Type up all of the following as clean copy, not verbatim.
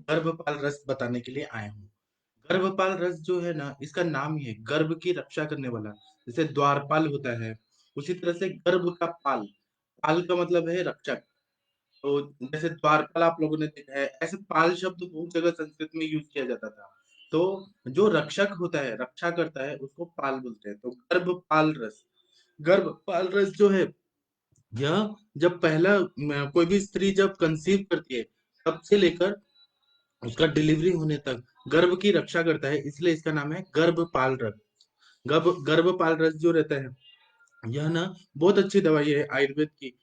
गर्भपाल रस बताने के लिए आया हूँ। गर्भपाल रस जो है ना, इसका नाम ही है गर्भ की रक्षा करने वाला। जैसे द्वारपाल होता है, उसी तरह से गर्भ का पाल, पाल का मतलब है रक्षक। तो जैसे द्वारपाल आप लोगों ने देखा है, ऐसे पाल शब्द बहुत जगह संस्कृत में यूज किया जाता था। तो जो रक्षक होता है, रक्षा करता है, उसको पाल बोलते हैं। तो गर्भपाल रस जो है, यह जब कोई भी स्त्री जब कंसीव करती है, तब से लेकर उसका डिलीवरी होने तक गर्भ की रक्षा करता है, इसलिए इसका नाम है गर्भपाल रस। गर्भपाल रस जो रहता है, यह ना बहुत अच्छी दवाई है आयुर्वेद की।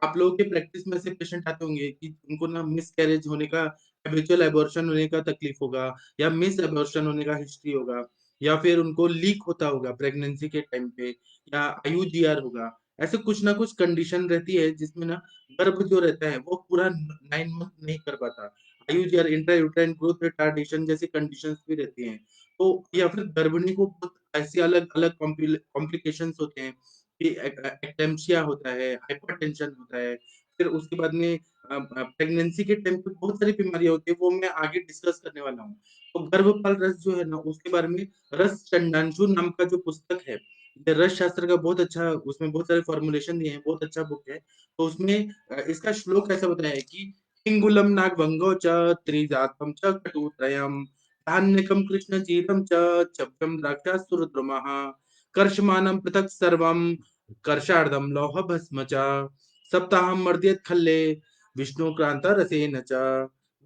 आप लोगों के प्रैक्टिस में से पेशेंट आते होंगे कि उनको ना मिस कैरेज होने का, हैबिचुअल एबॉर्शन होने का तकलीफ होगा, या मिस एबॉर्शन होने का हिस्ट्री होगा, या फिर उनको लीक होता होगा प्रेगनेंसी के टाइम पे, या आईयूजीआर होगा। ऐसे कुछ ना कुछ कंडीशन रहती है जिसमें ना गर्भ जो रहता है वो पूरा 9 मंथ नहीं कर पाता। IUGR, intra uterine growth retardation जैसी कंडीशंस भी रहती हैं। तो या फिर गर्भिणी को बहुत ऐसे अलग अलग कॉम्प्लिकेशंस होते हैं कि एक्लेम्पसिया होता है, हाइपरटेंशन होता है। फिर उसके बाद में प्रेगनेंसी के टाइम पे बहुत सारी बीमारियां होती है, वो मैं आगे डिस्कस करने वाला हूँ। तो गर्भपाल रस जो है ना, उसके बारे में रस चंडांशु नाम का जो पुस्तक है, ये रस शास्त्र का बहुत अच्छा, उसमें बहुत सारे फॉर्मुलेशन दिए हैं, बहुत अच्छा बुक है। तो उसमें इसका श्लोक ऐसा बताया है कि हिंगुलम नागभंगो च त्रिजातम च कटुत्रयम् धान्यकं कृष्णचीरं च चभ्यं द्राक्षासुरद्रुमः कर्षमाणं पृथक् सर्वं कर्षार्धं लौहभस्म च सप्ताहं मर्दयेत् खल्ले विष्णुक्रान्तरसेन च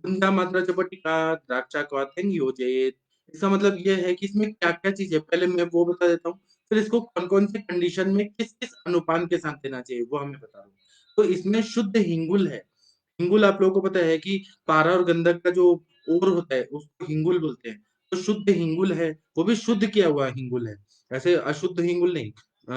गन्धामात्रा च पट्टिका द्राक्षाक्वाथेन योजयेत्। इसका मतलब ये है कि इसमें क्या-क्या चीज़ है, पहले मैं वो बता देता हूँ, फिर इसको कौन-कौन से कंडीशन में किस-किस अनुपान के साथ देना चाहिए, वो हमें बता रहा हूँ। तो इसमें शुद्ध हिंगुल है। हिंगुल आप लोगों को पता है कि पारा और गंधक का जो ओर होता है, उसको हिंगुल बोलते हैं। तो शुद्ध हिंगुल है, वो भी शुद्ध किया हुआ हिंगुल है, ऐसे अशुद्ध हिंगुल नहीं।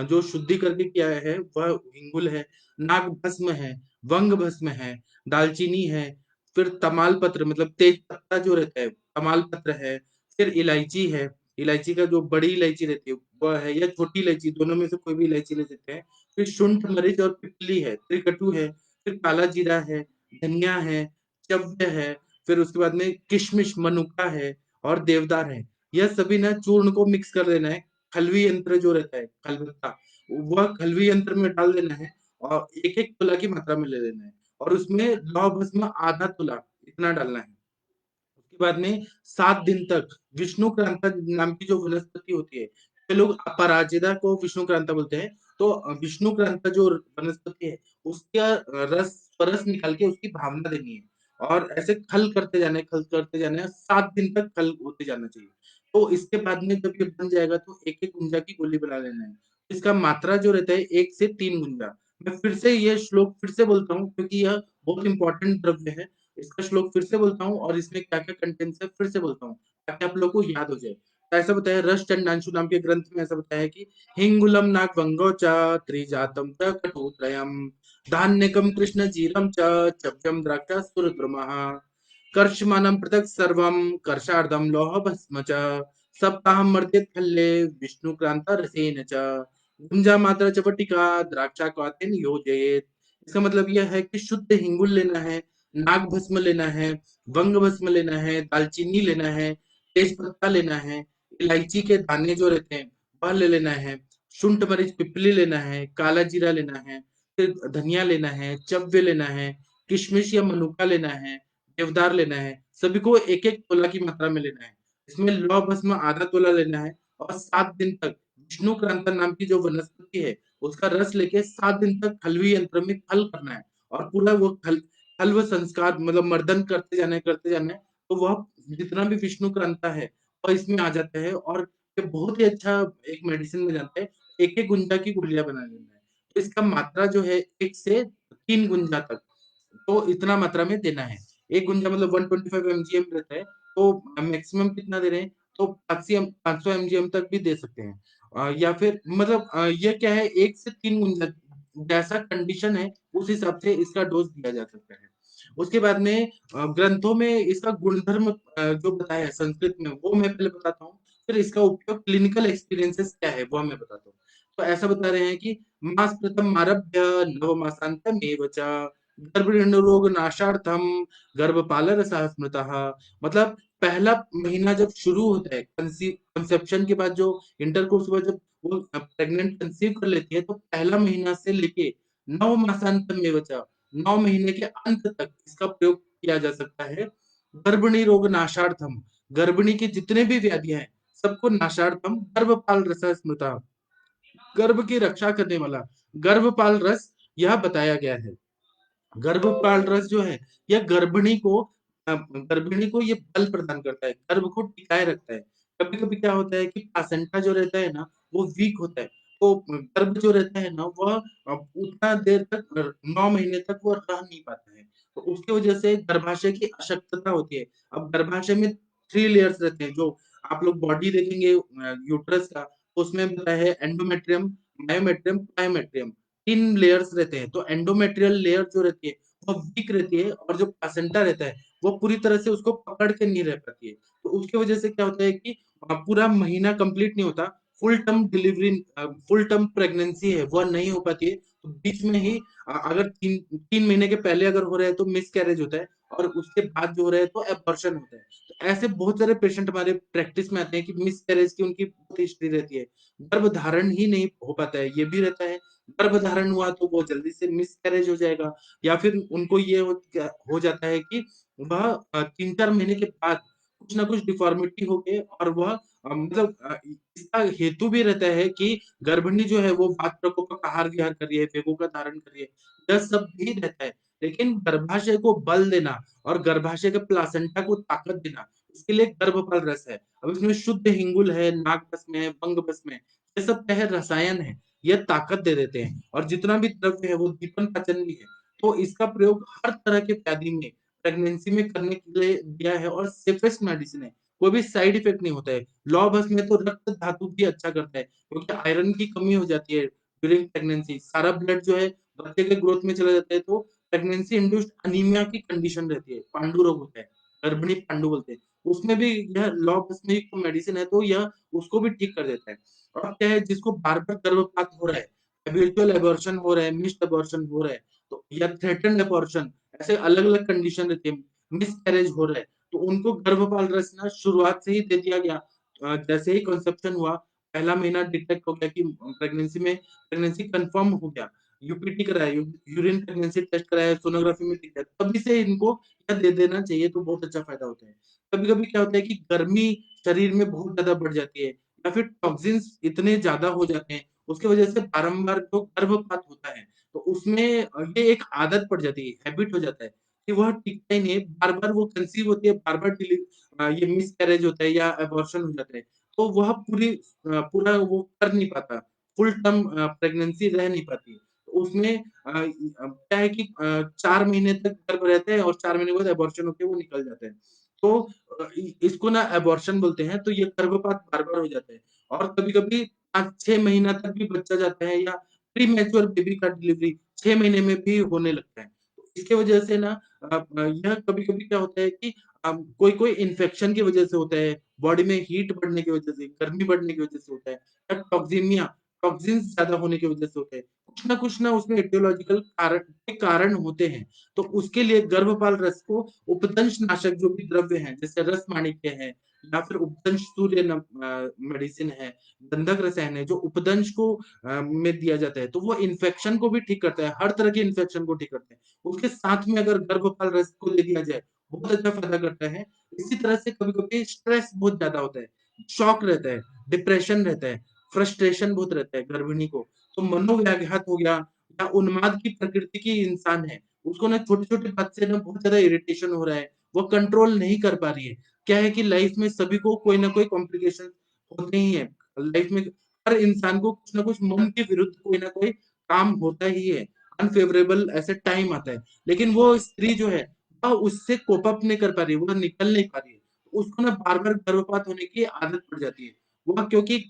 जो शुद्धि करके किया है वह हिंगुल है। नाग भस्म है, वंग भस्म है, दालचीनी है, फिर तमाल पत्र मतलब तेज पत्ता जो रहता है, तमाल पत्र है, फिर इलायची है। इलायची का जो बड़ी इलायची रहती है वह है, या छोटी इलायची, दोनों में से कोई भी इलायची ले सकते हैं। फिर शुंठ, मरीच और पिपली है, त्रिकटु है, फिर काला जीरा है, धनिया है, च्यवनप्राश है, फिर उसके बाद में किशमिश, मनुका है और देवदार है। यह सभी ना चूर्ण को मिक्स कर देना है। खलवी यंत्र जो रहता है, खलबत्ता, वह खलवी यंत्र में डाल देना है और एक-एक तुला की मात्रा में ले लेना है और उसमें लौह भस्म आधा तुला इतना डालना है। उसके बाद में 7 दिन तक विष्णुक्रांता नाम की जो वनस्पति होती है, कई लोग अपराजिता को विष्णुक्रांता बोलते हैं। तो विष्णुक्रांता जो वनस्पति है, उसका रस निकाल के उसकी भावना देनी है और ऐसे खल करते जाना है, 7 दिन तक खल होते जाना चाहिए। तो इसके बाद में जब ये बन जाएगा तो 1-1 गुंजा की गोली बना लेना है। इसका मात्रा जो रहता है 1 से 3 गुंजा। मैं फिर से ये श्लोक फिर से बोलता हूँ क्योंकि यह बहुत इम्पोर्टेंट द्रव्य है। इसका श्लोक फिर से बोलता हूँ और इसमें क्या-क्या कंटेंट्स है फिर से बोलता हूँ, ताकि आप लोगों को याद हो जाए। तो ऐसा बताया, रस चंडांशु नाम के ग्रंथ में ऐसा बताया है कि हिंगुलम नागभंगो च त्रिजातं च कटुत्रयम् धान्यकं कृष्णचीरं च चभ्यं द्राक्षासुरद्रुमः कर्षमाणं पृथक् सर्वं कर्षार्धं लौहभस्म च सप्ताहं मर्त्येत् खल्ले विष्णुक्रान्ता रसेन च गुंजामात्रा च पट्टिका द्राक्षाक्वाथेन योजयेत्। इसका मतलब यह है कि शुद्ध हिंगुल लेना है, नाग भस्म लेना है, वंग भस्म लेना है, दालचीनी लेना है, तेज पत्ता लेना है, इलायची के दाने जो रहते हैं वह ले लेना है, शुंठ मरीच पिपली लेना है, काला जीरा लेना है, फिर धनिया लेना है, चव्य लेना है, किशमिश या मनुका लेना है, देवदार लेना है। सभी को एक एक तोला की मात्रा में लेना है। इसमें लौ भस्म आधा तोला लेना है और 7 दिन तक विष्णु क्रांता नाम की जो वनस्पति है उसका रस लेके 7 दिन तक खलवी यंत्र में खल करना है और पूरा वो खल्व संस्कार मतलब मर्दन करते जाना है। तो वह जितना भी विष्णु क्रांता है वह इसमें आ जाता है और ये बहुत ही अच्छा एक मेडिसिन में जाता है। एक-एक गुंजा की गोलियाँ बना लेना है। तो इसका मात्रा जो है 1 से 3 गुंजा तक, तो इतना मात्रा में देना है। 1 गुंजा मतलब 125 एमजीएम रहता है, तो मैक्सिमम कितना दे रहे हैं, तो 500 एमजीएम तक भी दे सकते हैं। या फिर मतलब ये क्या है, 1 से 3 गुंजा जैसा कंडीशन है, उस हिसाब से इसका डोज़ दिया जा सकता है। उसके बाद में ग्रंथों में इसका गुणधर्म जो बताया है संस्कृत में, वो मैं पहले बताता हूँ, फिर इसका उपयोग क्लिनिकल एक्सपीरियंसेस क्या है, वो मैं बताता हूँ। तो ऐसा बता रहे हैं कि मास प्रथम आरभ्य नवमासांतमेव च गर्भनिरोग नाशार्थम गर्भपाल रसः स्मृतः। मतलब पहला महीना जब शुरू होता है कंसेप्शन के बाद, जो इंटरकोर्स हुआ, जब वो प्रेग्नेंट कंसीव कर लेती है, तो पहला महीना से लेके 9 मासांतम में बचा 9 महीने के अंत तक इसका प्रयोग किया जा सकता है। गर्भिणी रोग नाशार्थम, गर्भिणी की जितने भी व्याधियां हैं सबको नाशार्थम गर्भपाल रस स्मृता, गर्भ की रक्षा करने वाला गर्भपाल रस यह बताया गया है। गर्भपाल रस जो है यह गर्भिणी को ये बल प्रदान करता है, गर्भ को टिकाए रखता है। कभी कभी क्या होता है कि प्लासेंटा जो रहता है ना वो वीक होता है, तो गर्भ जो रहता है ना वह उतना देर तक 9 महीने तक वो रह नहीं पाता है, तो उसकी वजह से गर्भाशय की अशक्तता होती है। अब गर्भाशय में 3 लेयर्स रहते हैं, जो आप लोग बॉडी देखेंगे यूट्रस का, उसमें बताया है एंडोमेट्रियम, मायोमेट्रियम, पायोमेट्रियम, 3 लेयर्स रहते हैं। तो एंडोमेट्रियल लेयर जो रहती है वो वीक रहती है, और जो प्लासेंटा रहता है वो पूरी तरह से उसको पकड़ के नहीं रह पाती है। तो उसकी वजह से क्या होता है कि पूरा महीना कंप्लीट नहीं होता, फुल टर्म प्रेगनेंसी है वह नहीं हो पाती है। तो बीच में ही अगर 3 महीने के पहले अगर हो रहा है तो मिस कैरेज होता है, और उसके बाद जो हो रहा है तो एबॉर्शन होता है। तो ऐसे बहुत सारे पेशेंट हमारे प्रैक्टिस में आते हैं कि मिस कैरेज की उनकी बहुत हिस्ट्री रहती है, गर्भधारण ही नहीं हो पाता है, ये भी रहता है। गर्भधारण हुआ तो वो जल्दी से मिस कैरेज हो जाएगा, या फिर उनको ये हो जाता है कि वह 3-4 महीने के बाद कुछ ना कुछ डिफॉर्मिटी हो गए, और वह मतलब इसका हेतु भी रहता है कि गर्भिणी जो है वो बात प्रकोप का आहार विहार कर रही है, फेगों का धारण कर रही है, यह सब भी रहता है। लेकिन गर्भाशय को बल देना और गर्भाशय के प्लासेंटा को ताकत देना, इसके लिए गर्भपाल रस है। अब इसमें शुद्ध हिंगुल है, नाग भस्म है, बंग भस्म है, ये सब क्या है, रसायन है, ये ताकत दे देते हैं। और जितना भी द्रव्य है वो दीपन पाचन भी है। तो इसका प्रयोग हर तरह के व्याधि में, प्रेगनेंसी में करने के लिए दिया है, और सेफेस्ट मेडिसिन है, कोई भी साइड इफेक्ट नहीं होता है। लौ भस्म में तो रक्त धातु भी अच्छा करता है, क्योंकि आयरन की कमी हो जाती है ड्यूरिंग प्रेगनेंसी, सारा ब्लड जो है बच्चे के ग्रोथ में चला जाता है, तो प्रेगनेंसी इंड्यूस्ड अनीमिया की कंडीशन रहती है, पांडु रोग होता है, गर्भिणी पांडु बोलते हैं, उसमें भी यह लौ भस्म युक्त मेडिसिन है, तो यह उसको भी ठीक कर देता है। और क्या है, जिसको बार बार गर्भपात हो रहा है, हैबिचुअल एबॉर्शन हो रहा है, मिस्ड एबॉर्शन हो रहा है, तो या थ्रेटन्ड एबॉर्शन, ऐसे अलग अलग कंडीशन रहती है, मिसकैरेज हो रहा है, तो उनको गर्भपाल रस ना शुरुआत से ही दे दिया गया। जैसे ही कंसेप्शन हुआ, पहला महीना डिटेक्ट हो गया कि प्रेगनेंसी कंफर्म हो गया, यूपीटी कराया, यूरिन प्रेगनेंसी टेस्ट कराया, सोनोग्राफी में दिख गया, तभी से इनको यह दे देना चाहिए, तो बहुत अच्छा फायदा होता है। कभी कभी क्या होता है कि गर्मी शरीर में बहुत ज्यादा बढ़ जाती है, या फिर टॉक्सिन्स इतने ज्यादा हो जाते हैं, उसकी वजह से बारंबार जो गर्भपात होता है, तो उसमें ये एक आदत पड़ जाती है, हैबिट हो जाता है कि वह टिकता ही नहीं है, बार-बार वो कंसीव होती है, बार-बार ये मिसकैरेज होता है या अबॉर्शन हो जाता है। तो वह पूरा वो कर नहीं पाता, फुल टर्म प्रेगनेंसी रह नहीं पाती है। तो उसमें क्या है कि 4 महीने तक गर्भ रहता है, और 4 महीने के बाद अबॉर्शन होके वो निकल जाता है। तो इसको ना अबॉर्शन बोलते हैं, तो ये गर्भपात बार-बार हो जाता है। और कभी-कभी 5-6 महीना तक भी बच्चा जाता है, या प्रीमैच्योर बेबी का डिलीवरी 6 महीने में भी होने लगता है। तो इसकी वजह से ना यह कभी-कभी क्या होता है कि कोई-कोई इन्फेक्शन की वजह से होता है, बॉडी में हीट बढ़ने की वजह से, गर्मी बढ़ने की वजह से होता है, या टॉक्सिन्स ज़्यादा होने की वजह से होता है। कुछ ना उसमें एटियोलॉजिकल कारण होते हैं। तो उसके लिए गर्भपाल रस को उपदंश नाशक जो भी द्रव्य हैं, जैसे रसमाणिक्य है, या फिर उपदंश सूर्य मेडिसिन है, गंधक रसायन है, जो उपदंश को में दिया जाता है, तो वो इन्फेक्शन को भी ठीक करता है, हर तरह के इन्फेक्शन को ठीक करता है। उसके साथ में अगर गर्भपाल रस को दे दिया जाए, बहुत अच्छा फायदा करता है। इसी तरह से कभी-कभी स्ट्रेस बहुत ज़्यादा होता है, शॉक रहता है, डिप्रेशन रहता है, फ्रस्ट्रेशन बहुत रहता है गर्भिणी को, तो मनोव्याघात हो गया, या उन्माद की प्रकृति की इंसान है, उसको ना छोटे-छोटे बात से ना बहुत ज़्यादा इरिटेशन हो रहा है, वो कंट्रोल नहीं कर पा रही है। क्या है कि लाइफ में सभी को कोई ना कोई कॉम्प्लिकेशन होते ही है। लाइफ में हर इंसान को कुछ ना कुछ मन के विरुद्ध कोई ना कोई काम होता ही है, अनफेवरेबल ऐसे टाइम आता है। लेकिन वो स्त्री जो है, वह उससे कोप अप नहीं कर पा रही है, वो निकल नहीं पा रही है। उसको ना बार-बार गर्भपात होने की आदत पड़ जाती है। वह क्योंकि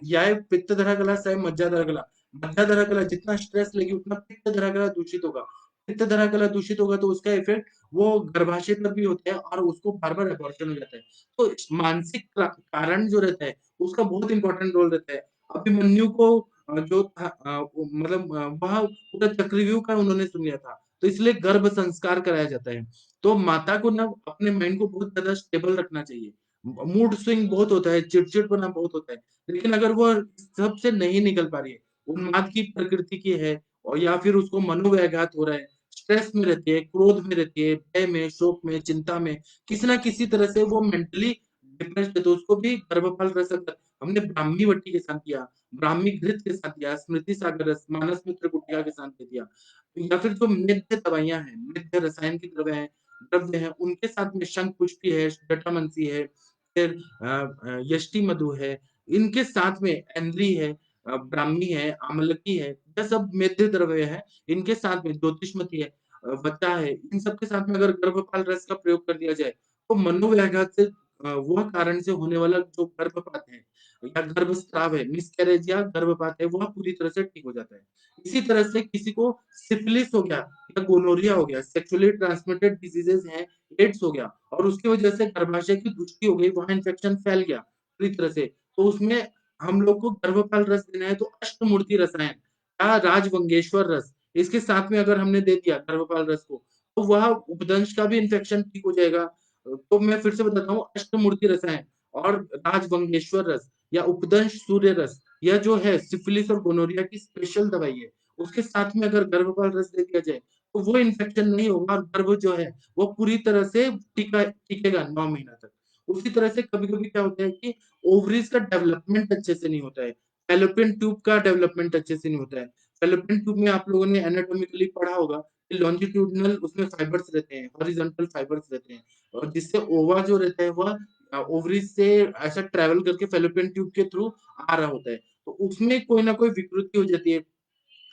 याय पित्तधरा कला सय मज्जाधरा कला, मज्जाधरा कला जितना स्ट्रेस लेगी उतना पित्तधरा कला दूषित होगा। पित्तधरा कला दूषित होगा तो उसका इफेक्ट वो गर्भाशय पर भी होता है, और उसको बार-बार अबॉर्शन हो जाता है। तो मानसिक कारण जो रहता है, उसका बहुत इम्पोर्टेंट रोल रहता है। अभिमन्यु को जो था मतलब वह पूरा चक्रव्यूह का उन्होंने सुन लिया था। तो इसलिए गर्भ संस्कार कराया जाता है। तो माता को ना अपने माइंड को बहुत ज्यादा स्टेबल रखना चाहिए। मूड स्विंग बहुत होता है, चिड़चिड़पना बहुत होता है, लेकिन अगर वो सबसे नहीं निकल पा रही है, उन्माद की प्रकृति की है, और या फिर उसको मनोव्याघात हो रहा है, स्ट्रेस में रहती है, क्रोध में रहती है, भय में, शोक में, चिंता में, किसी ना किसी तरह से वो मेंटली डिप्रेस्ड है, तो उसको भी गर्भपाल रस अगर हमने ब्राह्मी वट्टी के साथ दिया, ब्राह्मी घृत के साथ दिया, स्मृति सागर रस, मानस मित्र गुटिका के साथ दे दिया, या फिर जो मेद्य दवाइयाँ हैं, मेद्य रसायन की द्रव्य है, उनके साथ में शंख पुष्पी है, जटामंसी है, फिर यष्टि मधु है, इनके साथ में एंद्री है, ब्राह्मी है, आमलकी है, यह सब मेद्य द्रव्य है। इनके साथ में ज्योतिषमती है, वत्ता है, इन सब के साथ में अगर गर्भपाल रस का प्रयोग कर दिया जाए, तो मनोव्याघात से वह कारण से होने वाला जो गर्भपात है या गर्भस्राव है, मिसकैरेज या गर्भपात है, वह पूरी तरह से ठीक हो जाता है। इसी तरह से किसी को सिफिलिस हो गया या गोनोरिया हो गया, सेक्सुअली ट्रांसमिटेड डिजीजेस हैं, एड्स हो गया और उसकी वजह से गर्भाशय की पुष्टि हो गई, वहां इन्फेक्शन फैल गया पूरी तरह से, तो उसमें हम लोग को गर्भपाल रस देना है, तो अष्टमूर्ति रसायन या राजवंगेश्वर रस, इसके साथ में अगर हमने दे दिया गर्भपाल रस को, तो वह उपदंश का भी इन्फेक्शन ठीक हो जाएगा। तो मैं फिर से बताता हूँ, अष्टमूर्ति रसायन और राजवंगेश्वर रस या उपदंश सूर्य रस, यह जो है सिफिलिस और गोनोरिया की स्पेशल दवाई है। उसके साथ में अगर गर्भपाल रस दे दिया जाए, तो वो इन्फेक्शन नहीं होगा और गर्भ जो है वो पूरी तरह से टिकेगा 9 महीना तक। उसी तरह से कभी-कभी क्या होता है कि ओवरीज का डेवलपमेंट अच्छे से नहीं होता है, फैलोपियन ट्यूब का डेवलपमेंट अच्छे से नहीं होता है। फैलोपियन ट्यूब में आप लोगों ने एनाटॉमिकली पढ़ा होगा कि लॉन्जिट्यूडिनल उसमें फाइबर्स रहते हैं, हॉरिजॉन्टल फाइबर्स रहते हैं, और जिससे ओवा जो रहता है वह ओवरीज से ऐसा ट्रेवल करके फैलोपियन ट्यूब के थ्रू आ रहा होता है, तो उसमें कोई ना कोई विकृति हो जाती है,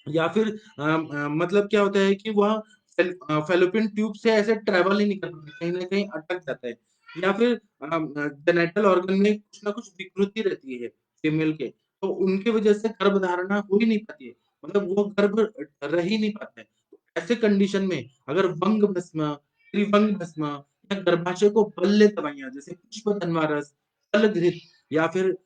या फिर मतलब क्या होता है कि वह फैलोपियन ट्यूब से ऐसे ट्रेवल ही नहीं कर पाता, कहीं ना कहीं अटक जाता है, या फिर जेनेटल ऑर्गन में कुछ ना कुछ विकृति रहती है फीमेल के, तो उनकी वजह से गर्भधारणा हो ही नहीं पाती है, मतलब वो गर्भ रह ही नहीं पाता है। तो ऐसे कंडीशन में अगर वंग भस्म, त्रिवंग भस्म या गर्भाशय को बल्य दवाइयां जैसे पुष्प धनवा रस, फलघृत, या फिर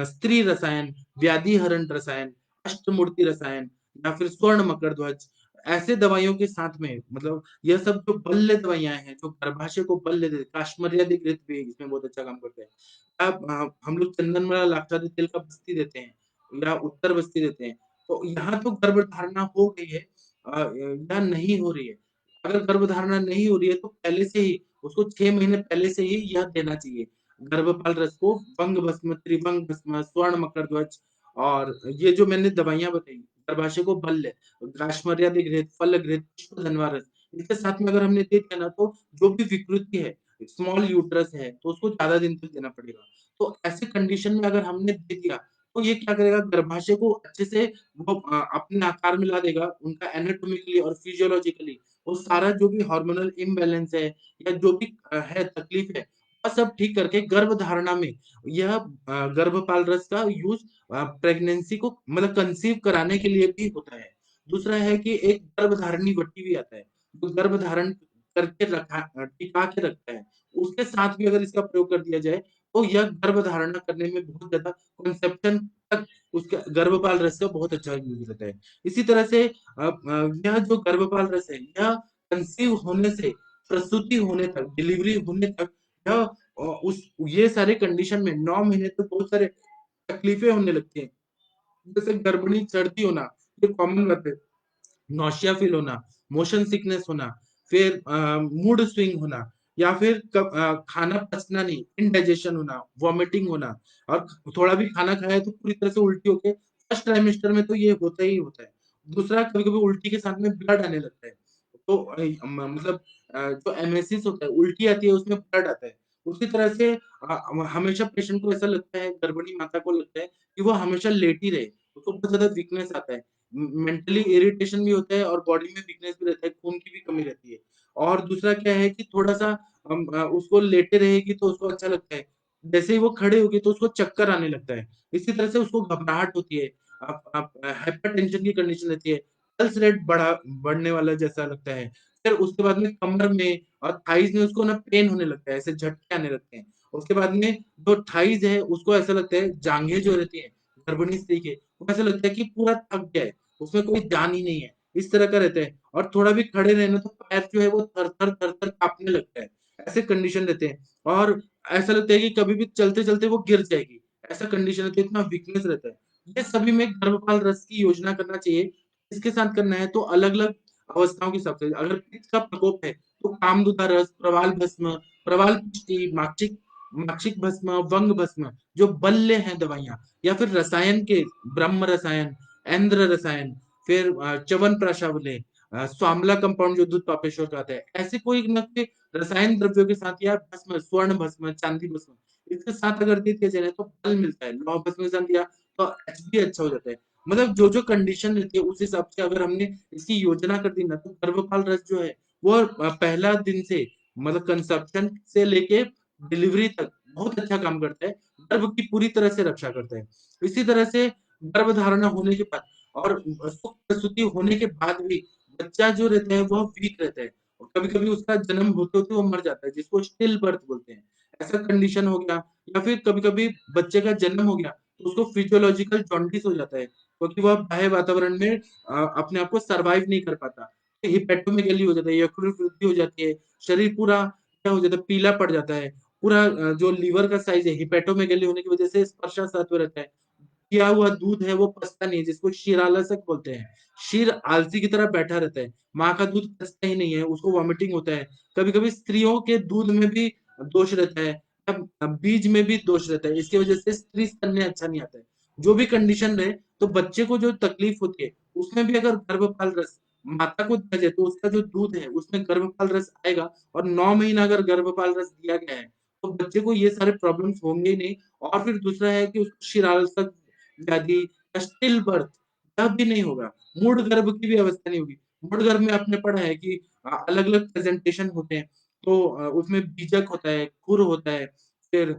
स्त्री रसायन, व्याधि हरण रसायन, अष्टमूर्ति रसायन, या फिर स्वर्ण मकर ध्वज, ऐसे दवाइयों के साथ में, मतलब यह सब जो बल्य दवाइयां हैं जो गर्भाशय को बल्य दे, काश्मीरियाधिकृत भी इसमें बहुत अच्छा काम करते हैं। अब हम लोग चंदनवाला लाक्षादी तेल का बस्ती देते हैं या उत्तर बस्ती देते हैं, तो यहाँ तो गर्भधारणा हो गई है या नहीं हो रही है। अगर गर्भधारणा नहीं हो रही है तो पहले से ही उसको 6 महीने पहले से ही यह देना चाहिए, गर्भपाल रस को, वंग भस्म, त्रिभंग भस्म, स्वर्ण मकर ध्वज, और ये जो मैंने दवाइयां बताई, गर्भाशय को बल्य, ग्राशमर्यादि घृत, फल घृत, पुष्प धनवा रस, इसके साथ में अगर हमने दे दिया ना, तो जो भी विकृति है, स्मॉल यूट्रस है, तो उसको ज्यादा दिन तक देना पड़ेगा। तो ऐसे कंडीशन में अगर हमने दे दिया, तो ये क्या करेगा, गर्भाशय को अच्छे से वो अपने आकार में ला देगा, उनका एनाटॉमिकली और फिजियोलॉजिकली वो सारा जो भी हार्मोनल इम्बैलेंस है या जो भी है तकलीफ है, वह सब ठीक करके गर्भधारणा में यह गर्भपाल रस का यूज प्रेगनेंसी को मतलब कंसीव कराने के लिए भी होता है। दूसरा है कि एक गर्भधारणी वट्टी भी आता है, जो गर्भधारण करके टिका के रखता है, उसके साथ भी अगर इसका प्रयोग कर दिया जाए, तो यह गर्भधारणा करने में बहुत ज्यादा, कंसेप्शन तक उसका गर्भपाल रस का बहुत अच्छा यूज रहता है। इसी तरह से यह जो गर्भपाल रस है, यह कंसीव होने से प्रसूति होने तक, डिलीवरी होने तक, यह उस ये सारे कंडीशन में 9 महीने तक बहुत सारे तकलीफें होने लगती हैं, जैसे गर्भनी सर्दी होना, ये कॉमन बात है, नौशिया फील होना, मोशन सिकनेस होना, फिर मूड स्विंग होना, या फिर खाना पचना नहीं, इनडाइजेशन होना, वॉमिटिंग होना, और थोड़ा भी खाना खाया तो पूरी तरह से उल्टी होके, फर्स्ट ट्राइमेस्टर में तो ये होता ही होता है। दूसरा, कभी कभी उल्टी के साथ में ब्लड आने लगता है, तो मतलब जो एमएसिस होता है, उल्टी आती है उसमें ब्लड आता है। उसी तरह से हमेशा पेशेंट को ऐसा लगता है, गर्भिणी माता को लगता है कि वो हमेशा लेटी रहे, उसको बहुत ज्यादा वीकनेस आता है, मेंटली इरिटेशन भी होता है और बॉडी में वीकनेस भी रहता है, खून की भी कमी रहती है। और दूसरा क्या है कि थोड़ा-सा उसको लेटे रहेगी तो उसको अच्छा लगता है। जैसे ही वो खड़े होगी तो उसको चक्कर आने लगता है। इसी तरह से उसको घबराहट होती है। आप हाइपरटेंशन की कंडीशन रहती है। पल्स रेट बढ़ने वाला जैसा लगता है। फिर उसके बाद में कमर में और थाइज़ में उसको ना पेन होने लगता है, ऐसे झटके आने लगते हैं। उसके बाद में जो थाइज़ है उसको ऐसा लगता है, जाँघें जो रहती है गर्भिणी स्त्री के, ऐसा लगता है कि पूरा थक गया है, उसमें कोई जान ही नहीं है। इस तरह का रहता है। और थोड़ा भी खड़े रहे ना तो पैर जो है वो थर-थर काँपने लगता है। ऐसे कंडीशन रहते हैं और ऐसा लगता है कि कभी भी चलते-चलते वो गिर जाएगी। ऐसा कंडीशन रहता है, इतना वीकनेस रहता है। ये सभी में गर्भकाल रस की योजना करना चाहिए। इसके साथ करना है तो अलग-अलग अवस्थाओं के हिसाब से, अगर पित्त का प्रकोप है तो कामदूधा रस, प्रवाल भस्म, प्रवाल पुष्टि, माक्षिक माक्षिक भस्म, वंग भस्म, जो बल्य हैं दवाइयाँ, या फिर रसायन के ब्रह्म रसायन, ऐंद्र रसायन, फिर च्यवनप्राशावले, स्वामला कंपाउंड जो दूध पापेश्वर का आता है, ऐसे कोई न के रसायन द्रव्यों के साथ या भस्म, स्वर्ण भस्म, चांदी भस्म, इसके साथ अगर दे दिया जाए ना तो बल मिलता है। लौह भस्म के साथ दिया तो एचबी अच्छा हो जाता है। मतलब जो-जो कंडीशन रहती है उस हिसाब से अगर हमने इसकी योजना कर दी ना तो गर्भकाल रस जो है वो पहला दिन से मतलब कंसेप्शन से लेके डिलीवरी तक बहुत अच्छा काम करता है। गर्भ की पूरी तरह से रक्षा करता है। इसी तरह से गर्भधारणा होने के बाद और सुख प्रसूति होने के बाद भी बच्चा जो रहता है वह वीक रहता है। और कभी-कभी उसका जन्म होते-होते वो मर जाता है, जिसको स्टिल बर्थ बोलते हैं। ऐसा कंडीशन हो गया या फिर कभी-कभी बच्चे का जन्म हो गया, तो उसको फिजियोलॉजिकल जॉन्डिस हो जाता है, क्योंकि वह बाह्य वातावरण में अपने आप को सर्वाइव नहीं कर पाता। हिपेटोमेगाली हो जाता है, यकृत वृद्धि हो जाती है, शरीर पूरा क्या हो जाता है, पीला पड़ जाता है। पूरा जो लीवर का साइज़ है, हिपेटोमेगाली होने की वजह से स्पर्शा रहता है। पिया हुआ दूध है वो पचता नहीं है, जिसको क्षीरालसक बोलते हैं। क्षीर आलसी की तरह बैठा रहता है। माँ का दूध पचता ही नहीं है, उसको वॉमिटिंग होता है। कभी-कभी स्त्रियों के दूध में भी दोष रहता है, बीज में भी दोष रहता है। इसकी वजह से स्त्री स्तन में अच्छा नहीं आता है। जो भी कंडीशन रहे, तो बच्चे को जो तकलीफ होती है, उसमें भी अगर गर्भपाल रस माता को दिया जाए, तो उसका जो दूध है, उसमें गर्भपाल रस आएगा और 9 महीना अगर गर्भपाल रस दिया गया है, तो बच्चे को ये सारे प्रॉब्लम्स होंगे ही नहीं। और फिर दूसरा है कि उसको शिरालसक व्याधि या स्टिल बर्थ तब भी नहीं होगा। मूढ़ गर्भ की भी अवस्था नहीं होगी। मूढ़ गर्भ में आपने पढ़ा है कि अलग-अलग प्रेजेंटेशन होते हैं। तो उसमें बीजक होता है, खुर होता है, फिर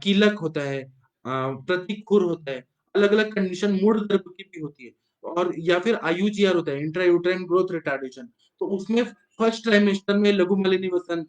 कीलक होता है, प्रतिखुर होता है। अलग-अलग कंडीशन मूढ़ गर्भ की भी होती है। और या फिर आईयूजीआर होता है, इंट्रा यूटेराइन ग्रोथ रिटार्डेशन। तो उसमें फर्स्ट ट्राइमेस्टर में लघु मालिनी वसन,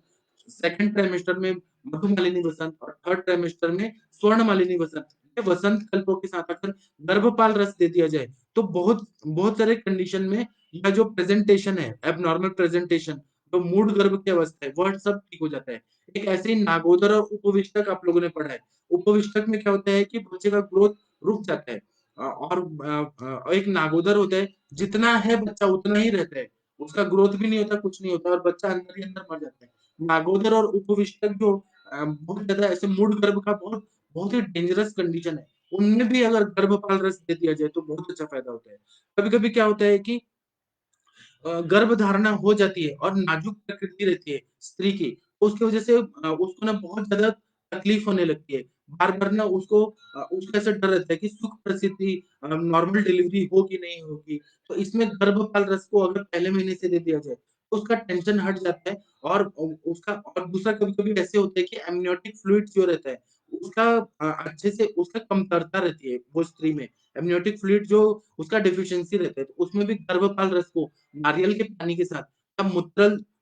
सेकंड ट्राइमेस्टर में मधु मालिनी वसन और थर्ड ट्राइमेस्टर में स्वर्ण मालिनी वसन। ये वसंत कल्पों के साथ अगर गर्भपाल रस दे दिया जाए, तो बहुत बहुत सारे कंडीशन में या जो प्रेजेंटेशन है, एब्नॉर्मल प्रेजेंटेशन, जो मूढ़ गर्भ की अवस्था है, वह सब ठीक हो जाता है। एक ऐसे ही नागोदर और उपविष्टक आप लोगों ने पढ़ा है। उपविष्टक में क्या होता है कि बच्चे का ग्रोथ रुक जाता है। और एक नागोदर होता है, जितना है बच्चा उतना ही रहता है। उसका ग्रोथ भी नहीं होता, कुछ नहीं होता और बच्चा अंदर ही अंदर मर जाता है। नागोदर और उपविष्टक जो बहुत ज़्यादा ऐसे मूढ़ गर्भ का बहुत बहुत ही डेंजरस कंडीशन है। उनमें भी अगर गर्भपाल रस दे दिया जाए तो बहुत अच्छा फ़ायदा होता है। कभी-कभी क्या होता है कि गर्भधारणा हो जाती है और नाजुक प्रकृति रहती है स्त्री की, तो उसकी वजह से उसको ना बहुत ज़्यादा तकलीफ होने लगती है। बार-बार ना उसको ऐसा डर रहता है कि सुख प्रसूति नॉर्मल डिलीवरी होगी नहीं होगी। तो इसमें गर्भपाल रस को अगर पहले महीने से दे दिया जाए, तो उसका टेंशन हट जाता है और उसका और दूसरा कभी-कभी ऐसे होता है कि एमनियोटिक फ्लूइड जो रहता है, उसका अच्छे से उसका कमतरता रहती है वो स्त्री में। एमनियोटिक फ्लूइड जो उसका डेफिशिएंसी रहता है, तो उसमें भी गर्भपाल रस को नारियल के पानी के साथ अब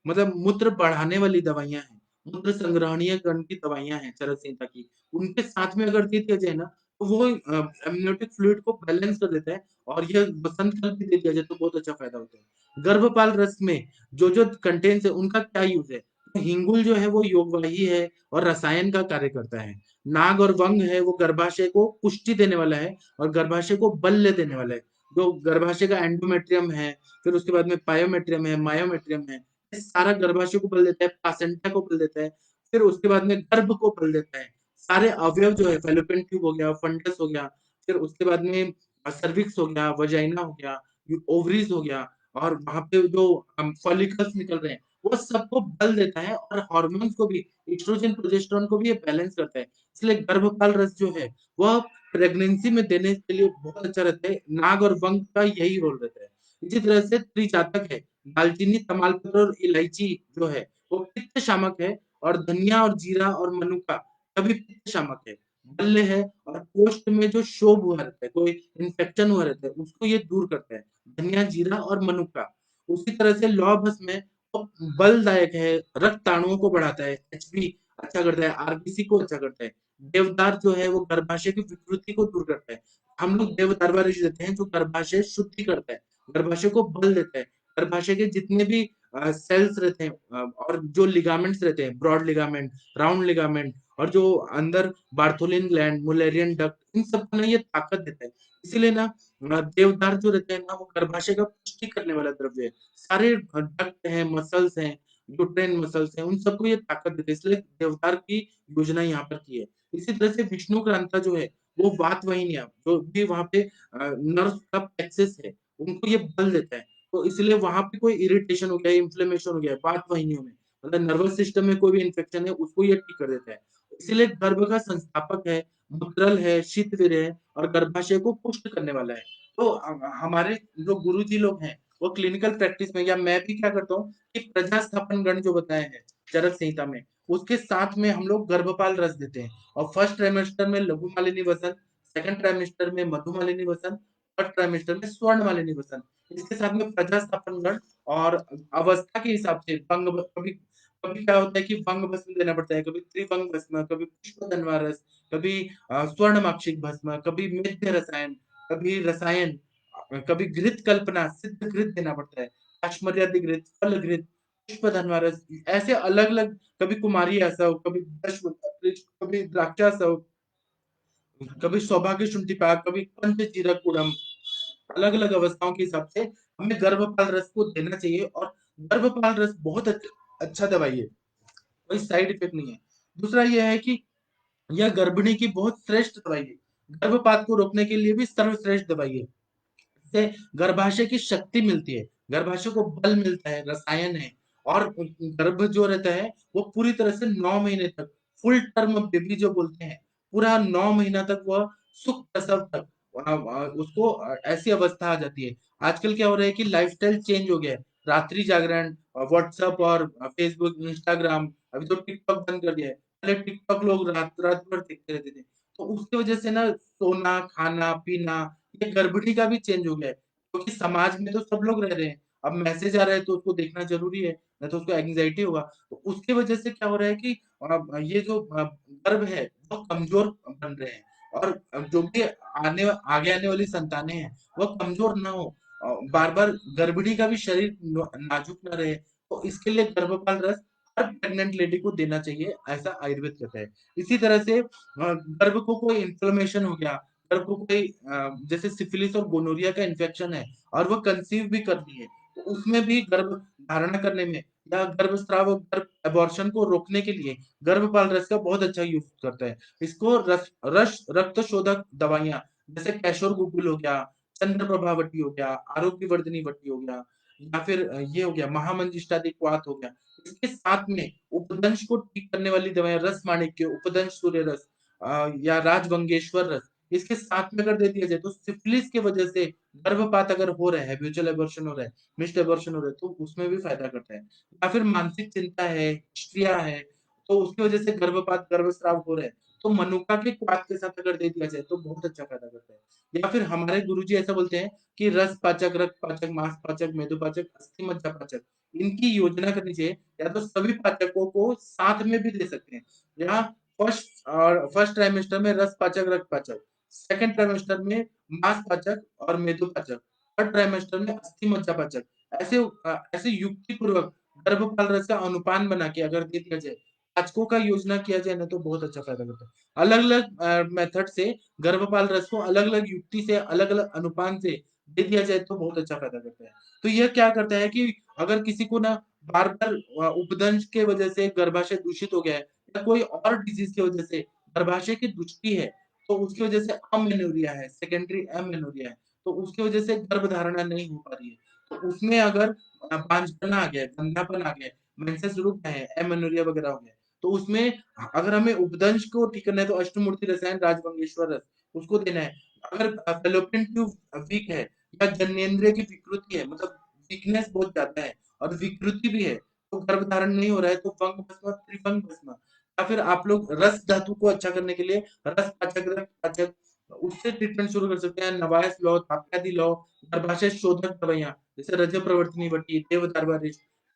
मतलब मूत्र बढ़ाने वाली दवाइयाँ हैं, मूत्र संग्रहणीय कण की दवाइयाँ हैं चरक संहिता की, उनके साथ में अगर दे दिया जाए ना, तो वो एमनियोटिक फ्लूइड को बैलेंस कर देता है और ये बसंत काल भी दे दिया जाए तो बहुत अच्छा फ़ायदा होता है। गर्भपाल रस में जो-जो कंटेंट्स है उनका क्या यूज़ है? तो हिंगुल जो है वो योगवाही है और रसायन का कार्य करता है। नाग और वंग है वो गर्भाशय को पुष्टि देने वाला है और गर्भाशय को बल्य देने वाला है। जो गर्भाशय का एंडोमेट्रियम है, फिर उसके बाद में पायोमेट्रियम है, मायोमेट्रियम है, ये सारा गर्भाशय को बल देता है, प्लासेंटा को बल देता है, फिर उसके बाद में गर्भ को बल देता है। सारे अवयव जो है फैलोपियन ट्यूब हो गया, फंडस हो गया, फिर उसके बाद में सर्विक्स हो गया, वजाइना हो गया, ओवरीज हो गया और वहाँ पे जो फॉलिकल्स निकल रहे हैं, वो सबको बल देता है और हार्मोन्स को भी एस्ट्रोजन, प्रोजेस्टेरोन को भी ये बैलेंस करता है। इसलिए गर्भकाल रस जो है, वह प्रेगनेंसी में देने के लिए बहुत अच्छा रहता है। नाग और वंग का यही रोल रहता है। इसी तरह से त्रिजातक है, दालचीनी, तमालपत्र और इलायची जो है, वो पित्त शामक है और धनिया और जीरा और मनुका का भी पित्त शामक है। बल्य है और कोष्ठ में जो शोभ हुआ रहता है, कोई इन्फेक्शन हुआ रहता है, उसको ये दूर करता है। धनिया, जीरा और मनुका। उसी तरह से लौह भस्म है, वो बलदायक है, रक्ताणुओं को बढ़ाता है, एचबी अच्छा करता है, आरबीसी को अच्छा करता है। देवदार जो है वो गर्भाशय की विकृति को दूर करता है। हम लोग देवदार ऋषि देते हैं जो गर्भाशय शुद्धि करता है, गर्भाशय को बल देता है। गर्भाशय के जितने भी सेल्स रहते हैं और जो लिगामेंट्स रहते हैं, ब्रॉड लिगामेंट, राउंड लिगामेंट और जो अंदर बार्थोलिन ग्लैंड, मुलेरियन डक्ट, इन सबको ना ये ताकत देता है। इसीलिए ना देवदार जो रहते हैं ना वो गर्भाशय का पुष्टि करने वाला द्रव्य है। सारे डक्ट हैं, मसल्स हैं, जो ट्रेन मसल्स हैं, उन सबको ये ताकत देते हैं, इसलिए देवदार की योजना यहाँ पर की है। इसी तरह से विष्णु क्रांता जो है, वो वात वाहिनियाँ, जो भी वहाँ पे नर्व का प्लेक्सस है, उनको ये बल देता है। तो इसलिए वहाँ पे कोई इरिटेशन हो गया, इन्फ्लेमेशन हो गया वात वाहिनियों में, मतलब नर्वस सिस्टम में कोई भी इन्फेक्शन है, उसको ये ठीक कर देता है। इसीलिए गर्भ का संस्थापक है, मूत्रल है, शीतवीर्य है और गर्भाशय को पुष्ट करने वाला है। तो हमारे जो गुरुजी लोग हैं, वो क्लिनिकल प्रैक्टिस में या मैं भी क्या करता हूँ कि प्रजास्थापन गण जो बताए हैं चरक संहिता में, उसके साथ में हम लोग गर्भपाल रस देते हैं और फर्स्ट ट्राइमेस्टर में लघु मालिनी वसन, सेकंड ट्राइमेस्टर में मधु मालिनी वसन, थर्ड ट्राइमेस्टर में स्वर्ण मालिनी वसन, इसके साथ में प्रजास्थापन गण और अवस्था के हिसाब से कभी कभी क्या होता है कि वंग भस्म देना पड़ता है, कभी त्रिवंग भस्म, कभी पुष्प धनवा रस, कभी स्वर्ण माक्षिक भस्म, कभी मेध्य रसायन, कभी रसायन, कभी घृत कल्पना सिद्ध घृत देना पड़ता है, अश्मर्यादि घृत, फल घृत, पुष्प धनवारस, ऐसे अलग अलग, कभी कुमारी असव, कभी कभी द्राक्षासव, कभी सौभाग्य शुंठी पाक, कभी पंच जीरक उड़म, अलग अलग अवस्थाओं के हिसाब से हमें गर्भपाल रस को देना चाहिए। और गर्भपाल रस बहुत अच्छा दवाई है, कोई साइड इफेक्ट नहीं है। दूसरा यह है कि यह गर्भिणी की बहुत श्रेष्ठ दवाई है, गर्भपात को रोकने के लिए भी सर्वश्रेष्ठ दवाई है। से गर्भाशय की शक्ति मिलती है, गर्भाशय को बल मिलता है, रसायन है। और गर्भ जो रहता है वो पूरी तरह से 9 महीने तक, फुल टर्म बेबी जो बोलते हैं, पूरा 9 महीना तक वह सुख प्रसव तक उसको ऐसी अवस्था आ जाती है। आजकल क्या हो रहा है कि लाइफस्टाइल चेंज हो गया है, रात्रि जागरण, व्हाट्सएप और फेसबुक, इंस्टाग्राम, अभी तो टिकटॉक बंद कर दिया है, पहले टिकटॉक लोग रात रात भर देखते रहते थे। तो उसकी वजह से ना सोना, खाना पीना, ये गर्भिणी का भी चेंज हो गया है, क्योंकि समाज में तो सब लोग रह रहे हैं। अब मैसेज आ रहा है तो उसको देखना ज़रूरी है, नहीं तो उसको एंग्ज़ायटी होगा। तो उसकी वजह से क्या हो रहा है कि ये जो गर्भ है वो कमज़ोर बन रहे हैं और जो भी आगे आने वाली संतानें हैं, वो कमज़ोर ना हो। बार-बार गर्भिणी का भी शरीर नाज़ुक ना रहे, तो इसके लिए गर्भपाल रस हर प्रेग्नेंट लेडी को देना चाहिए, ऐसा आयुर्वेद कहता है। इसी तरह से गर्भ को कोई इन्फ्लेमेशन हो गया, गर्भ को कोई जैसे सिफिलिस और गोनोरिया का इन्फेक्शन है और वो कंसीव भी करनी है, तो उसमें भी गर्भ धारणा करने में या गर्भस्राव, गर्भ अबॉर्शन को रोकने के लिए गर्भपाल रस का बहुत अच्छा यूज करता है। इसको रक्त शोधक दवाइयां जैसे कैशोर गुगुल हो गया, चंद्र प्रभावटी हो गया, आरोग्य वर्धनी वटी हो गया, या फिर ये हो गया महामंजिष्टादि क्वाथ हो गया, इसके साथ में उपदंश को ठीक करने वाली दवाइयां रस माणिक्य, उपदंश सूर्य रस या राजवंगेश्वर रस, इसके साथ में अगर दे दिया जाए तो सिफिलिस की वजह से गर्भपात अगर हो रहा है, म्यूचुअल एबॉर्शन हो रहा है, मिस्ड एबॉर्शन हो रहा है, तो उसमें भी फायदा करता है। या फिर मानसिक चिंता है, हिस्ट्रिया है, तो उसकी वजह से गर्भपात, गर्भस्राव हो रहा है, तो मनुका के क्वाथ के साथ अगर दे दिया जाए तो बहुत अच्छा फायदा करता है। या फिर हमारे गुरुजी ऐसा बोलते हैं कि रस पाचक, रक्त पाचक, मांस पाचक, मेदु पाचक, अस्थि मज्जा पाचक, इनकी योजना करनी चाहिए, या तो सभी पाचकों को साथ में भी दे सकते हैं। यहाँ फर्स्ट ट्राइमेस्टर में रस पाचक, रक्त पाचक, सेकंड ट्राइमेस्टर में मांस पाचक और मेदु पाचक, थर्ड ट्राइमेस्टर में अस्थि मज्जा पाचक, ऐसे युक्ति पूर्वक गर्भपाल रस का अनुपान बना के अगर दे दिया जाए, पाचकों का योजना किया जाए ना, तो बहुत अच्छा फायदा करता है। अलग अलग मेथड से गर्भपाल रस को अलग अलग युक्ति से, अलग अलग अनुपान से दे दिया जाए तो बहुत अच्छा फायदा करता है। तो यह क्या करता है कि अगर किसी को ना बार बार उपदंश के वजह से गर्भाशय दूषित हो गया है या कोई और डिजीज की वजह से गर्भाशय की दुष्टि है, तो उसकी वजह से अमेनोरिया है, सेकेंडरी अमेनोरिया है, तो उसकी वजह से गर्भधारणा नहीं हो पा रही है, तो उसमें अगर बांझपना आ गया है, गंधापन आ गया है, मेंसेस रुक गए हैं, एमेनोरिया वगैरह हो गया है, तो उसमें अगर हमें उपदंश को ठीक करना है तो अष्टमूर्ति रसायन राजवंगेश्वर रस उसको देना है। अगर फेलोपियन ट्यूब वीक है या जनेंद्रिय की विकृति है, मतलब वीकनेस बहुत ज्यादा है और विकृति भी है, तो गर्भधारण नहीं हो रहा है, तो वंग भस्म, त्रिभंग भस्म, या फिर आप लोग रस धातु को अच्छा करने के लिए रस पाचक, रक्त पाचक, उससे ट्रीटमेंट शुरू कर सकते हैं। नवायस लो, तात्यादि लो, गर्भाशय शोधक दवाइयां जैसे रज प्रवर्तनी वटी, देवदार,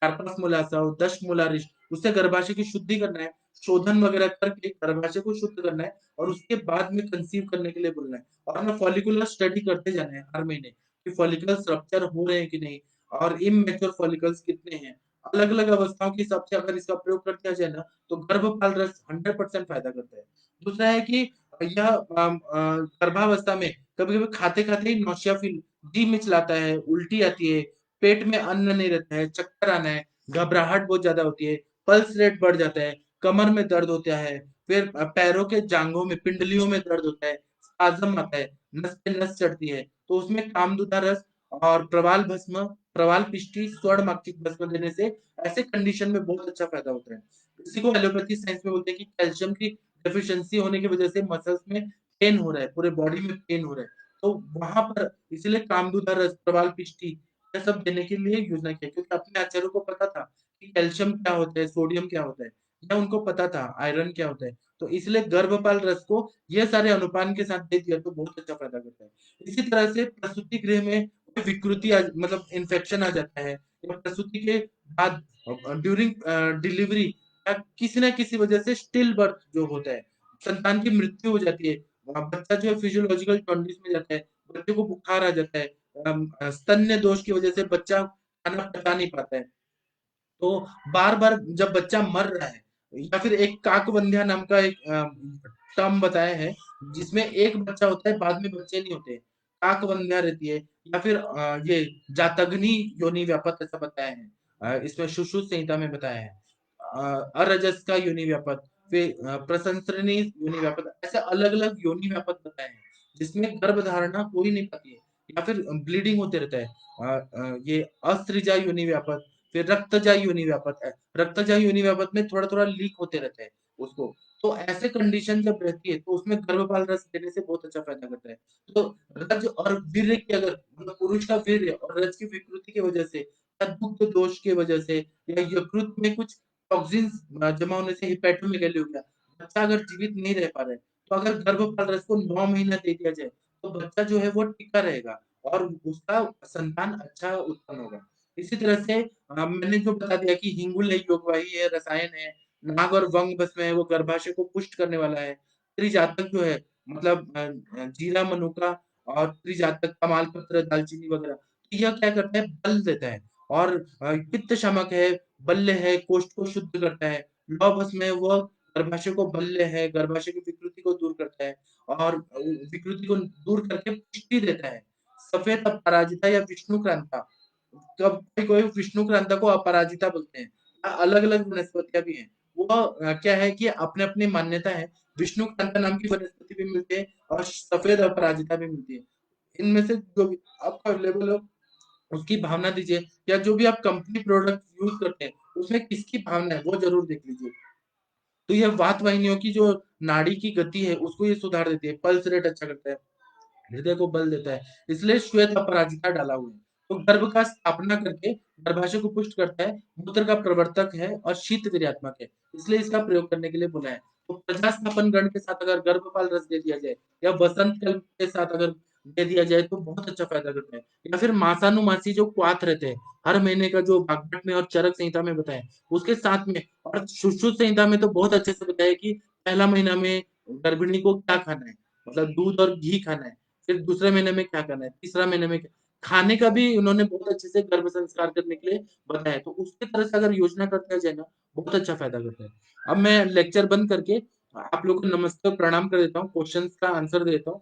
कार्पस मूलासव, दश मूलारिश, उससे गर्भाशय की शुद्धि करना है। शोधन वगैरह करके गर्भाशय को शुद्ध करना है और उसके बाद में कंसीव करने के लिए बोलना है। और ना फॉलिकुलर स्टडी करते जाना है हर महीने कि फॉलिकल्स रप्चर हो रहे हैं कि नहीं और इमैच्योर फॉलिकल्स कितने हैं। अलग-अलग अवस्थाओं के हिसाब से अगर इसका प्रयोग कर दिया जाए ना, तो गर्भपाल रस 100% फ़ायदा करता है। दूसरा है कि यह गर्भावस्था में कभी-कभी खाते-खाते ही नौसिया फ़ील जी मिचलाता है, उल्टी आती है, पेट में अन्न नहीं रहता है, चक्कर आना है, घबराहट बहुत ज़्यादा होती है, पल्स रेट बढ़ जाता है, कमर में दर्द होता है, फिर पैरों के जांघों में, पिंडलियों में दर्द होता है, स्पाज़म आता है, नस पे नस चढ़ती है, तो उसमें कामदूधा रस और प्रवाल भस्म, प्रवाल पिष्टी, स्वर्ण माक्षिक भस्म देने से ऐसे कंडीशन में बहुत अच्छा फ़ायदा होता है। इसी को एलोपैथी साइंस में बोलते हैं कि कैल्शियम की डेफिशिएंसी होने की वजह से मसल्स में पेन हो रहा है, पूरे बॉडी में पेन हो रहा है। तो वहाँ पर इसीलिए कामदूधा रस, प्रवाल पिष्टी ये सब देने के लिए योजना किया क्योंकि अपने आचार्यों को पता था कि कैल्शियम क्या होता है, सोडियम क्या होता है, या उनको पता था आयरन क्या होता है। तो इसलिए गर्भपाल रस को ये सारे अनुपान के साथ दे दिया तो बहुत अच्छा फ़ायदा करता है। इसी तरह से प्रसूति गृह में कोई विकृति मतलब इन्फेक्शन आ जाता है या प्रसूति के बाद ड्यूरिंग डिलीवरी या किसी न किसी वजह से स्टिल बर्थ जो होता है, संतान की मृत्यु हो जाती है। बच्चा जो है फिजियोलॉजिकल जॉन्डिस में जाता है, बच्चे को बुखार आ जाता है, स्तन्य दोष की वजह से बच्चा खाना पचा नहीं पाता है। तो बार-बार जब बच्चा मर रहा है या फिर एक काकवंध्या नाम का एक टर्म बताया है, जिसमें एक बच्चा होता है, बाद में बच्चे नहीं होते। काकवंध्या रहती है या फिर ये जातग्नि योनि व्यापत ऐसा बताया है। इसमें सुश्रुत संहिता में बताया है। अरजस का योनि व्यापत, फिर प्रसंसरणी योनि व्यापत, ऐसे अलग-अलग योनि व्यापत बताए हैं, जिसमें गर्भधारणा हो ही नहीं पाती है या फिर ब्लीडिंग होते रहता है। ये अस्त्रिजा योनि व्यापत, फिर रक्तजाई योनि व्यापत है। रक्तजाई योनि व्यापत में थोड़ा-थोड़ा लीक होते रहता है उसको। तो ऐसे कंडीशन जब रहती है, तो उसमें गर्भपाल रस देने से बहुत अच्छा फ़ायदा करता है। तो रज और वीर्य की अगर मतलब पुरुष का वीर्य और रज की विकृति की वजह से या दुग्ध दोष की वजह से या यकृत में कुछ टॉक्सिन्स जमा होने से हेपेटोमेगाली हो गया। बच्चा अगर जीवित नहीं रह पा रहा है, तो अगर गर्भपाल रस को 9 महीना दे दिया जाए, तो बच्चा जो है वो टिका रहेगा और उसका संतान अच्छा उत्पन्न होगा। इसी तरह से मैंने जो बता दिया कि हिंगुल है, योगवाही है, रसायन है, नाग और वंग भस्म है, वो गर्भाशय को पुष्ट करने वाला है। त्रिजातक जो है मतलब जीरा, मनुका और त्रिजातक, तमालपत्र, दालचीनी वगैरह, तो यह क्या करता है बल देता है और पित्त शामक है, बल्य है, कोष्ठ को शुद्ध करता है। लौह भस्म है वह गर्भाशय को बल्य है, गर्भाशय की विकृति को दूर करता है और विकृति को दूर करके पुष्टि देता है। सफेद अपराजिता या विष्णुक्रांता, कब कोई विष्णुक्रांता को अपराजिता बोलते हैं। अलग-अलग वनस्पतियाँ भी हैं। वो क्या है कि अपनी-अपनी मान्यता है। विष्णुक्रांता नाम की वनस्पति भी मिलती है और सफेद अपराजिता भी मिलती है। इनमें से जो भी आपको अवेलेबल हो उसकी भावना दीजिए या जो भी आप कंपनी प्रोडक्ट यूज़ करते हैं, उसमें किसकी भावना है वो ज़रूर देख लीजिए। तो यह वात वाहिनियों की जो नाड़ी की गति है उसको ये सुधार देती है, पल्स रेट अच्छा करता है। हृदय को बल देता है, इसलिए श्वेत अपराजिता डाला हुआ है। तो गर्भ का स्थापना करके गर्भाशय को पुष्ट करता है, मूत्र का प्रवर्तक है और शीत वीर्यात्मक है, इसलिए इसका प्रयोग करने के लिए बोला है। तो प्रजास्थापन गण के साथ अगर गर्भपाल रस दे दिया जाए या वसंत कल्प के साथ अगर दे दिया जाए तो बहुत अच्छा फ़ायदा करता है। या फिर मासानुमासी जो क्वाथ रहते हैं, हर महीने का जो भागवत में और चरक संहिता में बताया है, उसके साथ में और सुश्रुत संहिता में तो बहुत अच्छे से बताया है कि पहला महीना में गर्भिणी को क्या खाना है, मतलब दूध और घी खाना है। फिर दूसरे महीने में क्या करना है, तीसरा महीने में क्या खाने का भी उन्होंने बहुत अच्छे से गर्भ संस्कार करने के लिए बताया। तो उसकी तरह से अगर योजना करते जाए ना, बहुत अच्छा फ़ायदा करता है। अब मैं लेक्चर बंद करके आप लोगों को नमस्ते और प्रणाम कर देता हूँ, क्वेश्चन्स का आंसर देता हूँ।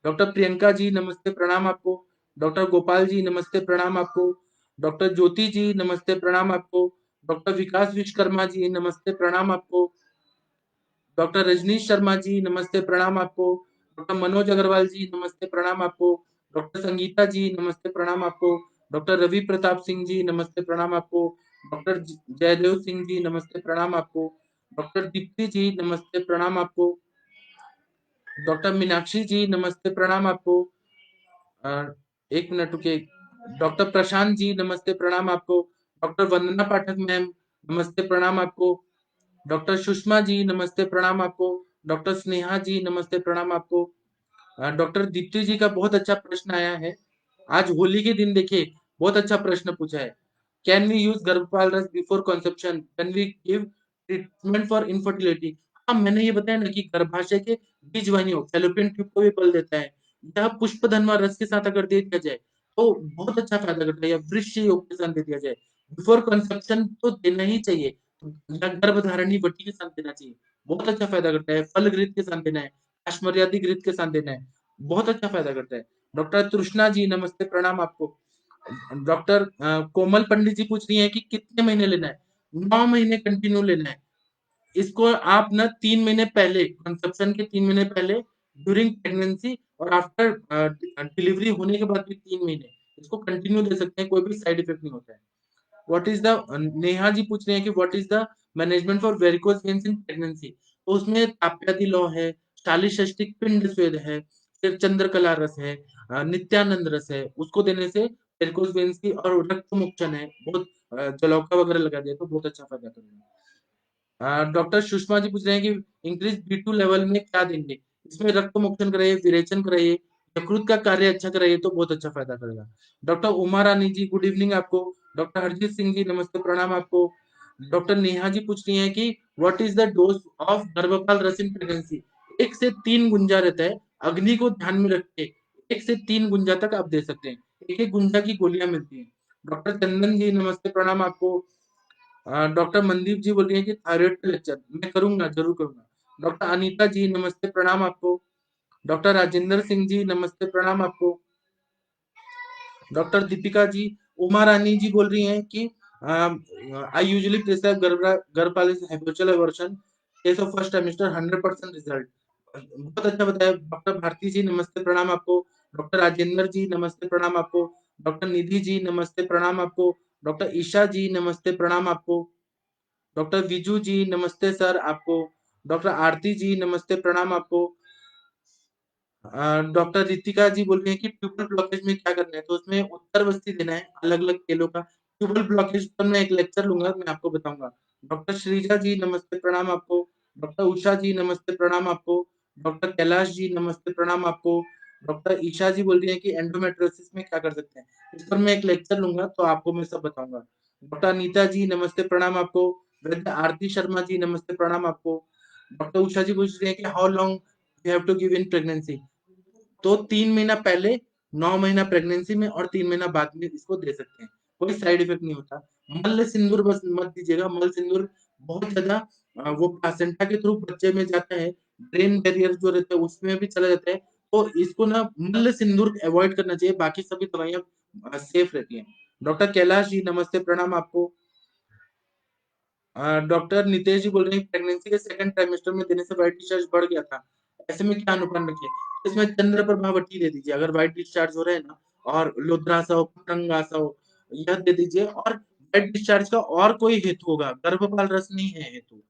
डॉक्टर प्रियंका जी नमस्ते प्रणाम आपको। डॉक्टर गोपाल जी नमस्ते प्रणाम आपको। डॉक्टर ज्योति जी नमस्ते प्रणाम आपको। डॉक्टर विकास विश्वकर्मा जी नमस्ते प्रणाम आपको। डॉक्टर रजनीश शर्मा जी नमस्ते प्रणाम आपको। डॉक्टर मनोज अग्रवाल जी नमस्ते प्रणाम आपको। डॉक्टर संगीता जी नमस्ते प्रणाम आपको। डॉक्टर रवि प्रताप सिंह जी नमस्ते प्रणाम आपको। डॉक्टर जयदेव सिंह जी नमस्ते प्रणाम आपको। डॉक्टर दीप्ति जी नमस्ते प्रणाम आपको। डॉक्टर मीनाक्षी जी नमस्ते प्रणाम आपको। अ, एक मिनट रुकिए। डॉक्टर प्रशांत जी नमस्ते प्रणाम आपको। डॉक्टर वंदना पाठक मैम नमस्ते प्रणाम आपको। डॉक्टर सुषमा जी नमस्ते प्रणाम आपको। डॉक्टर स्नेहा जी नमस्ते प्रणाम आपको। डॉक्टर दीप्ति जी का बहुत अच्छा प्रश्न आया है। आज होली के दिन देखिए बहुत अच्छा प्रश्न पूछा है। कैन वी यूज गर्भपाल रस before conception? Can we give treatment for infertility. हाँ, मैंने ये बताया ना कि गर्भाशय के बीज वाहिनियों फैलोपियन ट्यूब को भी बल देता है। यह पुष्पधनवा रस के साथ अगर दे दिया जाए तो बहुत अच्छा फायदा करता है, या वृक्ष योग के साथ दे दिया जाए। बिफोर कंसेप्शन तो देना ही चाहिए, या गर्भधारणी वटी के साथ देना चाहिए, बहुत अच्छा फायदा करता है। फल घृत के साथ देना है, अश्मर्यादि घृत के साथ देना है, बहुत अच्छा फायदा करता है। डॉक्टर तृष्णा जी नमस्ते प्रणाम आपको। डॉक्टर कोमल पंडित जी पूछ रही है कि कितने महीने लेना है। 9 महीने कंटिन्यू लेना है इसको। आप ना 3 महीने पहले, कंसेप्शन के 3 महीने पहले, ड्यूरिंग प्रेगनेंसी और आफ्टर डिलीवरी होने के बाद भी 3 महीने इसको कंटिन्यू दे सकते हैं, कोई भी साइड इफेक्ट नहीं होता है। What is the, Neha ji पूछ रहे हैं कि what is the management for varicose veins in pregnancy. तो उसमें ताप्यादि लौ है, शालीषष्टिक पिंड स्वेद है, फिर चंद्रकला रस है, नित्यानंद रस है, उसको देने से वेरिकोज वेन्स की, और रक्त मोक्षण है, बहुत जलौका वगैरह लगा दिया तो बहुत अच्छा फायदा करेगा। डॉक्टर सुषमा जी पूछ रहे हैं कि इंक्रीज B2 लेवल में क्या देंगे। इसमें रक्त मोक्षण कराइए, विरेचन कराइए, यकृत का कार्य अच्छा कराइए तो बहुत अच्छा फायदा करेगा। डॉक्टर उमा रानी जी गुड इवनिंग आपको। डॉक्टर हरजीत सिंह जी नमस्ते प्रणाम आपको। डॉक्टर नेहा जी पूछ रही हैं कि what is the dose of Garbhpal Ras in pregnancy. 1 से 3 गुंजा रहता है, अग्नि को ध्यान में रख के 1 से 3 गुंजा तक आप दे सकते हैं, एक एक गुंजा की गोलियां मिलती हैं। डॉक्टर चंदन जी नमस्ते प्रणाम आपको। डॉक्टर मनदीप जी बोल रही है कि थायराइड का लेक्चर मैं करूंगा, जरूर करूंगा। डॉक्टर अनीता जी नमस्ते प्रणाम आपको। डॉक्टर राजेंद्र सिंह जी नमस्ते प्रणाम आपको। डॉक्टर दीपिका जी, उमा रानी जी बोल रही हैं कि I usually prescribe Garbhpal habitual abortion case of first trimester 100% result. बहुत अच्छा बताया। डॉक्टर भारती जी नमस्ते प्रणाम आपको। डॉक्टर राजेंद्र जी नमस्ते प्रणाम आपको। डॉक्टर निधि जी नमस्ते प्रणाम आपको। डॉक्टर ईशा जी नमस्ते प्रणाम आपको। डॉक्टर विजू जी नमस्ते सर आपको। डॉक्टर आरती जी नमस्ते प्रणाम आपको। डॉक्टर रितिका जी बोल रही है कि ट्यूबल ब्लॉकेज में क्या करना है, तो उसमें उत्तर बस्ती देना है, अलग अलग तेलों का। ट्यूबल ब्लॉकेज पर मैं एक लेक्चर लूंगा, मैं आपको बताऊंगा। डॉक्टर श्रीजा जी नमस्ते प्रणाम आपको। डॉक्टर उषा जी नमस्ते प्रणाम आपको। डॉक्टर कैलाश जी नमस्ते प्रणाम आपको। डॉक्टर ईशा जी बोल रही है कि एंडोमेट्रोसिस में क्या कर सकते हैं, इस पर मैं एक लेक्चर लूंगा तो आपको मैं सब बताऊंगा। डॉक्टर अनीता जी नमस्ते प्रणाम आपको। वैद्य आरती शर्मा जी नमस्ते प्रणाम आपको। डॉक्टर उषा जी पूछ रही है कि how long you have to give in pregnancy. तो 3 महीना पहले, 9 महीना प्रेगनेंसी में, और 3 महीना बाद में इसको दे सकते हैं, कोई साइड इफेक्ट नहीं होता। मल्ल सिंदूर बस मत दीजिएगा, मल सिंदूर बहुत ज्यादा वो प्लासेंटा के थ्रू बच्चे में जाता है, ब्रेन बैरियर जो रहता है उसमें भी चला जाता है, तो इसको ना मल्ल सिंदूर अवॉइड करना चाहिए, बाकी सभी दवाइयां सेफ रहती हैं। डॉक्टर कैलाश जी नमस्ते प्रणाम आपको। डॉक्टर नितेश जी बोल रहे हैं प्रेगनेंसी के सेकंड ट्राइमेस्टर में देने से व्हाइट डिस्चार्ज बढ़ गया था, ऐसे में क्या अनुपान रखिए। इसमें चंद्र प्रभावती दे दीजिए अगर व्हाइट डिस्चार्ज हो रहा है ना, और लोद्रासा हो, पतंगासा हो, यह दे दीजिए। और व्हाइट डिस्चार्ज का और कोई हेतु होगा, गर्भपाल रस नहीं है हेतु,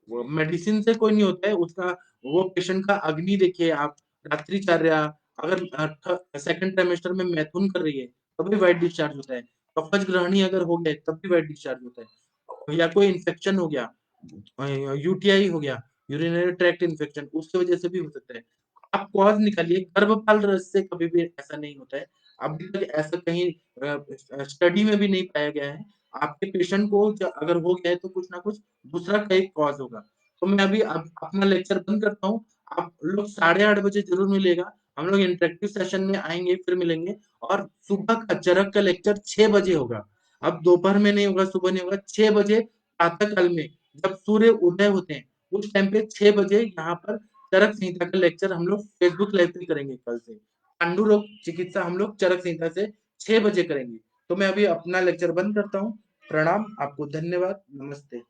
वो मेडिसिन से कोई नहीं होता है उसका। वो पेशेंट का अग्नि देखिए आप, रात्रिचार्या, अगर सेकंड ट्राइमेस्टर में मैथुन कर रही है तभी व्हाइट डिस्चार्ज होता है, कफज ग्रहणी अगर हो गया तब भी व्हाइट डिस्चार्ज होता है, या कोई इन्फेक्शन हो गया, यूटीआई हो गया, यूरिनरी ट्रैक्ट इन्फेक्शन, उसकी वजह से भी हो सकता है। आप कॉज निकालिए, गर्भपाल रस से कभी भी ऐसा नहीं होता है, अभी तक ऐसा कहीं स्टडी में भी नहीं पाया गया है। आपके पेशेंट को अगर हो गया है तो कुछ ना कुछ दूसरा कई कॉज होगा। तो मैं अभी अपना लेक्चर बंद करता हूँ, आप लोग 8:30 बजे जरूर मिलेगा, हम लोग इंटरेक्टिव सेशन में आएंगे, फिर मिलेंगे। और सुबह का चरक का लेक्चर 6 बजे होगा, अब दोपहर में नहीं होगा, सुबह नहीं होगा, 6 बजे प्रातः काल में, जब सूर्य उदय होते हैं उस टाइम पे 6 बजे यहाँ पर चरक संहिता का लेक्चर हम लोग फेसबुक लाइव पे करेंगे। कल से पांडु रोग चिकित्सा हम लोग चरक संहिता से 6 बजे करेंगे। तो मैं अभी अपना लेक्चर बंद करता हूँ। प्रणाम आपको, धन्यवाद, नमस्ते।